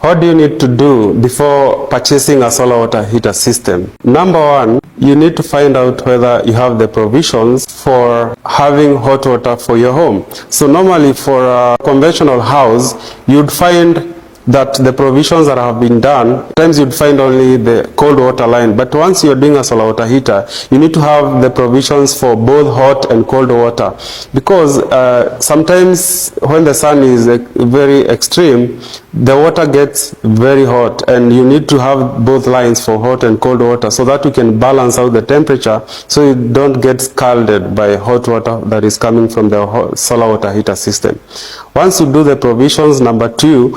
What do you need to do before purchasing a solar water heater system? Number one, you need to find out whether you have the provisions for having hot water for your home. So normally for a conventional house, you'd find that the provisions that have been done, times you'd find only the cold water line. But once you're doing a solar water heater, you need to have the provisions for both hot and cold water. Because sometimes when the sun is very extreme, the water gets very hot, and you need to have both lines for hot and cold water so that you can balance out the temperature so you don't get scalded by hot water that is coming from the solar water heater system. Once you do the provisions, number two,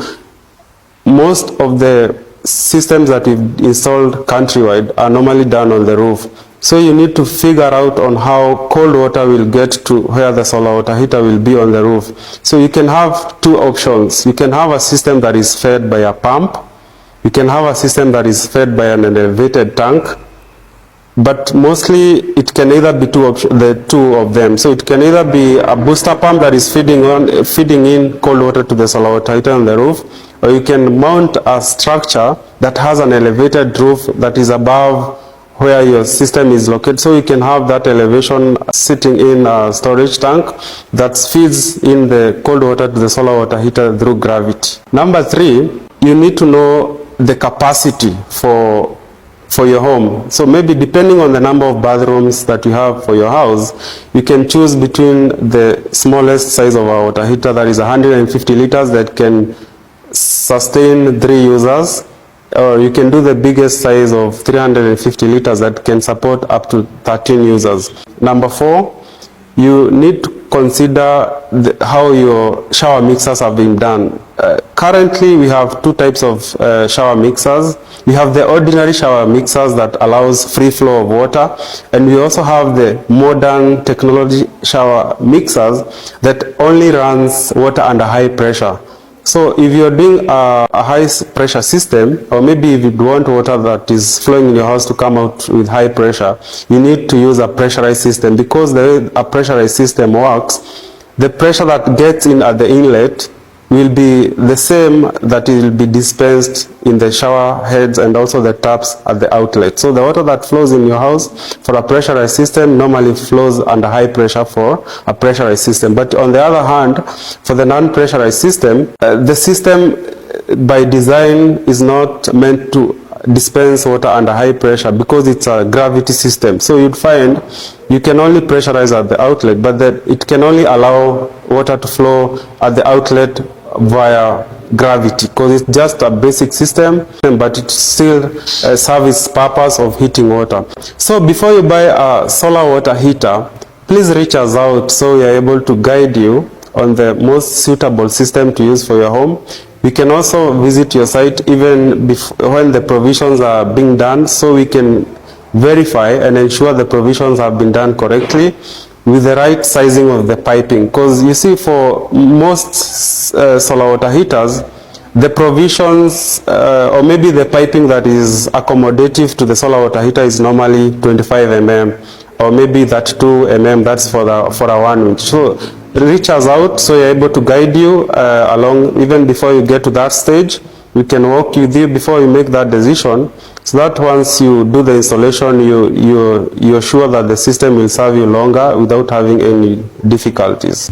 most of the systems that we've installed countrywide are normally done on the roof. So you need to figure out on how cold water will get to where the solar water heater will be on the roof. So you can have two options. You can have a system that is fed by a pump. You can have a system that is fed by an elevated tank. But mostly it can either be the two of them. So it can either be a booster pump that is feeding in cold water to the solar water heater on the roof, or you can mount a structure that has an elevated roof that is above where your system is located. So you can have that elevation sitting in a storage tank that feeds in the cold water to the solar water heater through gravity. Number three, you need to know the capacity for your home. So maybe depending on the number of bathrooms that you have for your house, you can choose between the smallest size of a water heater, that is 150 liters, that can sustain 3 users, or you can do the biggest size of 350 liters that can support up to 13 users. Number four, you need to consider how your shower mixers have been done. Currently, we have two types of shower mixers. We have the ordinary shower mixers that allows free flow of water, and we also have the modern technology shower mixers that only runs water under high pressure. So if you're doing a high pressure system, or maybe if you want water that is flowing in your house to come out with high pressure, you need to use a pressurized system. Because the way a pressurized system works, the pressure that gets in at the inlet will be the same that will be dispensed in the shower heads and also the taps at the outlet. So the water that flows in your house for a pressurized system normally flows under high pressure for a pressurized system. But on the other hand, for the non-pressurized system, the system by design is not meant to dispense water under high pressure because it's a gravity system. So you'd find you can only pressurize at the outlet, but that it can only allow water to flow at the outlet via gravity, because it's just a basic system, but it still serves its purpose of heating water. So before you buy a solar water heater, please reach us out so we are able to guide you on the most suitable system to use for your home. We can also visit your site even when the provisions are being done, so we can verify and ensure the provisions have been done correctly with the right sizing of the piping. Because you see, for most solar water heaters, the provisions or maybe the piping that is accommodative to the solar water heater is normally 25 mm, or maybe that 2 mm, that's for a 1 inch. So reach us out so you're able to guide you along. Even before you get to that stage, we can walk you there before you make that decision, so that once you do the installation, you're sure that the system will serve you longer without having any difficulties.